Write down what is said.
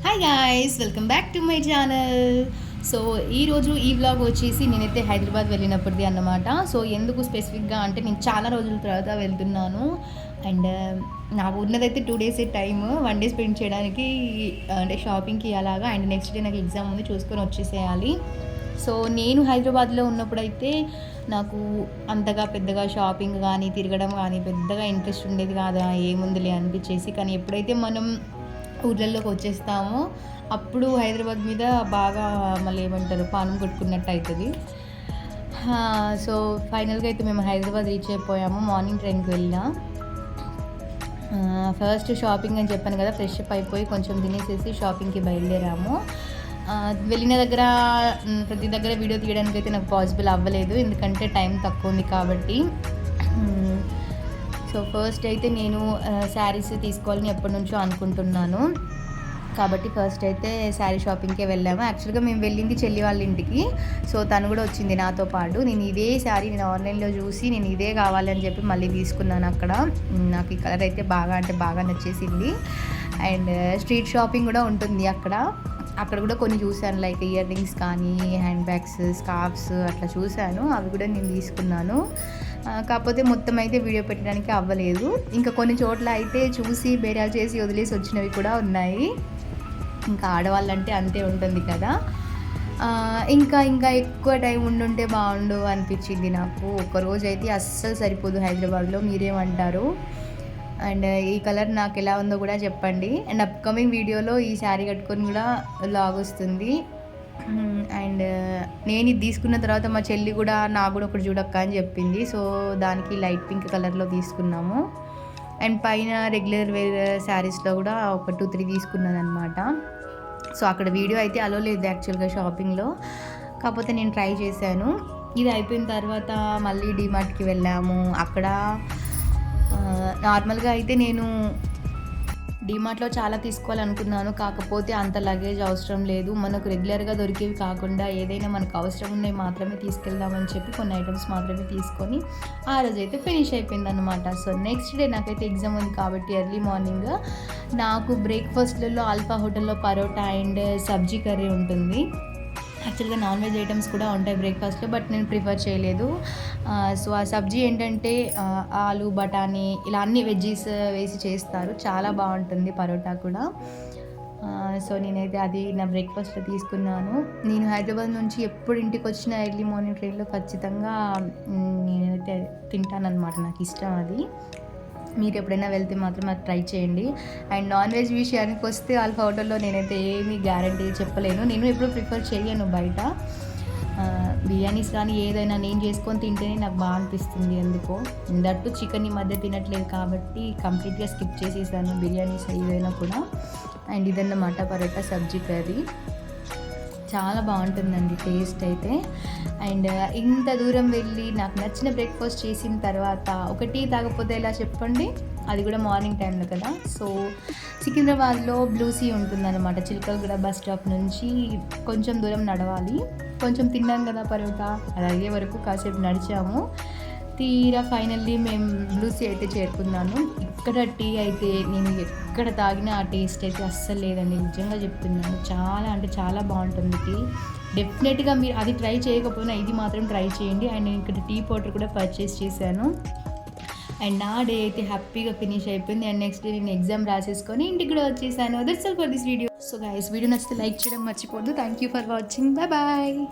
Hi guys, welcome back to my channel. So ఈరోజు ఈ vlog వచ్చేసి నేనైతే హైదరాబాద్ వెళ్ళినప్పటిది అన్నమాట. సో ఎందుకు స్పెసిఫిక్గా అంటే నేను చాలా రోజుల తర్వాత వెళ్తున్నాను. అండ్ నాకు ఉన్నదైతే 2 డేస్ టైమ్, 1 డే స్పెండ్ చేయడానికి, అంటే షాపింగ్కి అలాగా. అండ్ నెక్స్ట్ డే నాకు ఎగ్జామ్ ఉంది, చూసుకొని వచ్చేసేయాలి. సో నేను హైదరాబాద్లో ఉన్నప్పుడైతే నాకు అంతగా పెద్దగా షాపింగ్ కానీ తిరగడం కానీ పెద్దగా ఇంట్రెస్ట్ ఉండేది కాదు. ఏముందిలే అనిపించేసి. కానీ ఎప్పుడైతే మనం ఊర్లలోకి వచ్చేస్తామో అప్పుడు హైదరాబాద్ మీద బాగా మళ్ళీ ఏమంటారు పానం కొట్టుకున్నట్టు అవుతుంది. సో ఫైనల్గా అయితే మేము హైదరాబాద్ రీచ్ అయిపోయాము. మార్నింగ్ ట్రైన్కి వెళ్ళాం. ఫస్ట్ షాపింగ్ అని చెప్పాను కదా, ఫ్రెష్ అప్ అయిపోయి కొంచెం తినేసేసి షాపింగ్కి బయలుదేరాము. వెళ్ళిన దగ్గర ప్రతి దగ్గర వీడియో తీయడానికి అయితే నాకు పాసిబుల్ అవ్వలేదు, ఎందుకంటే టైం తక్కువ ఉంది కాబట్టి. సో ఫస్ట్ అయితే నేను శారీస్ తీసుకోవాలని ఎప్పటి నుంచో అనుకుంటున్నాను కాబట్టి ఫస్ట్ అయితే శారీ షాపింగ్కే వెళ్ళాము. యాక్చువల్గా మేము వెళ్ళింది చెల్లి వాళ్ళ ఇంటికి. సో తను కూడా వచ్చింది నాతో పాటు. నేను ఇదే శారీ నేను ఆన్లైన్లో చూసి నేను ఇదే కావాలని చెప్పి మళ్ళీ తీసుకున్నాను అక్కడ. నాకు ఈ కలర్ అయితే బాగా నచ్చేసింది. అండ్ స్ట్రీట్ షాపింగ్ కూడా ఉంటుంది అక్కడ కూడా కొన్ని చూశాను, లైక్ ఇయర్ రింగ్స్ కానీ హ్యాండ్ బ్యాగ్స్, స్కార్ఫ్స్ అట్లా చూశాను. అవి కూడా నేను తీసుకున్నాను. కాకపోతే మొత్తం అయితే వీడియో పెట్టడానికి అవ్వలేదు. ఇంకా కొన్ని చోట్ల అయితే చూసి బేరాలు చేసి వదిలేసి వచ్చినవి కూడా ఉన్నాయి. ఇంకా ఆడవాళ్ళంటే అంతే ఉంటుంది కదా. ఇంకా ఎక్కువ టైం ఉండుంటే బాగుండు అనిపించింది నాకు. ఒక్కరోజు అయితే అస్సలు సరిపోదు హైదరాబాద్లో. మీరేమంటారు? అండ్ ఈ కలర్ నాకు ఎలా ఉందో కూడా చెప్పండి. అండ్ అప్కమింగ్ వీడియోలో ఈ శారీ కట్టుకొని కూడా వ్లాగ్ వస్తుంది. అండ్ నేను ఇది తీసుకున్న తర్వాత మా చెల్లి కూడా నాకు కూడా ఒకటి చూడక్క అని చెప్పింది. సో దానికి లైట్ పింక్ కలర్లో తీసుకున్నాము. అండ్ పైన రెగ్యులర్ వేర్ శారీస్లో కూడా ఒక 2-3 తీసుకున్నాను అనమాట. సో అక్కడ వీడియో అయితే అలో లేదు యాక్చువల్గా షాపింగ్లో, కాకపోతే నేను ట్రై చేశాను. ఇది అయిపోయిన తర్వాత మళ్ళీ డీమార్ట్కి వెళ్ళాము. అక్కడ నార్మల్గా అయితే నేను డీమార్ట్లో చాలా తీసుకోవాలనుకున్నాను, కాకపోతే అంత లగేజ్ అవసరం లేదు. మనకు రెగ్యులర్గా దొరికేవి కాకుండా ఏదైనా మనకు అవసరం ఉన్నవి మాత్రమే తీసుకెళ్దామని చెప్పి కొన్ని ఐటమ్స్ మాత్రమే తీసుకొని ఆ రోజు అయితే ఫినిష్ అయిపోయింది అనమాట. సో నెక్స్ట్ డే నాకైతే ఎగ్జామ్ ఉంది కాబట్టి ఎర్లీ మార్నింగ్ నాకు బ్రేక్ఫాస్ట్లలో ఆల్ఫా హోటల్లో పరోటా అండ్ సబ్జీ కర్రీ ఉంటుంది. యాక్చువల్గా నాన్ వెజ్ ఐటమ్స్ కూడా ఉంటాయి బ్రేక్ఫాస్ట్లో, బట్ నేను ప్రిఫర్ చేయలేదు. సో ఆ సబ్జీ ఏంటంటే ఆలు, బఠానీ ఇలా అన్ని వెజ్జీస్ వేసి చేస్తారు, చాలా బాగుంటుంది పరోటా కూడా. సో నేనైతే అది నా బ్రేక్ఫాస్ట్లో తీసుకున్నాను. నేను హైదరాబాద్ నుంచి ఎప్పుడు ఇంటికి వచ్చిన ఎర్లీ మార్నింగ్ ట్రైన్లో ఖచ్చితంగా నేనైతే తింటానన్నమాట, నాకు ఇష్టం అది. మీరు ఎప్పుడైనా వెళ్తే మాత్రం అది ట్రై చేయండి. అండ్ నాన్ వెజ్ విషయానికి వస్తే ఆల్ఫా హోటల్లో నేనైతే ఏమీ గ్యారంటీ చెప్పలేను. నేను ఎప్పుడు ప్రిఫర్ చేయను బయట. బిర్యానీస్ కానీ ఏదైనా నేను చేసుకొని తింటేనే నాకు బాగా అనిపిస్తుంది ఎందుకో. దట్టు చికెన్ ఈ మధ్య తినట్లేదు కాబట్టి కంప్లీట్గా స్కిప్ చేసేసాను బిర్యానీస్ ఏదైనా కూడా. అండ్ ఇదన్నమాట పరోటా సబ్జీ కర్రీ, చాలా బాగుంటుందండి టేస్ట్ అయితే. అండ్ ఇంత దూరం వెళ్ళి నాకు నచ్చిన బ్రేక్ఫాస్ట్ చేసిన తర్వాత ఒక టీ తాగకపోతే ఎలా చెప్పండి, అది కూడా మార్నింగ్ టైంలో కదా. సో సికింద్రాబాద్లో బ్లూ సీ ఉంటుందన్నమాట. చిలకలగూడ బస్ స్టాప్ నుంచి కొంచెం దూరం నడవాలి. కొంచెం తిన్నాం కదా పరోటా, అది అయ్యే వరకు కాసేపు నడిచాము. తీరా ఫైనల్లీ మేము బ్లూ సీ అయితే చేరుకున్నాను. ఇక్కడ టీ అయితే నేను ఎక్కడ తాగినా ఆ టేస్ట్ అయితే అస్సలు లేదండి, నిజంగా చెప్తున్నాను. చాలా అంటే చాలా బాగుంటుంది టీ. డెఫినెట్గా మీరు అది ట్రై చేయకపోయినా ఇది మాత్రం ట్రై చేయండి. అండ్ నేను ఇక్కడ టీ పౌడర్ కూడా పర్చేస్ చేశాను. అండ్ నా డే అయితే హ్యాపీగా ఫినిష్ అయిపోయింది. అండ్ నెక్స్ట్ డే నేను ఎగ్జామ్ రాసేసుకొని ఇంటికి కూడా వచ్చేసాను. That's all for this video. So guys, video నచ్చితే లైక్ చేయడం మర్చిపోద్దు. Thank you for watching. Bye.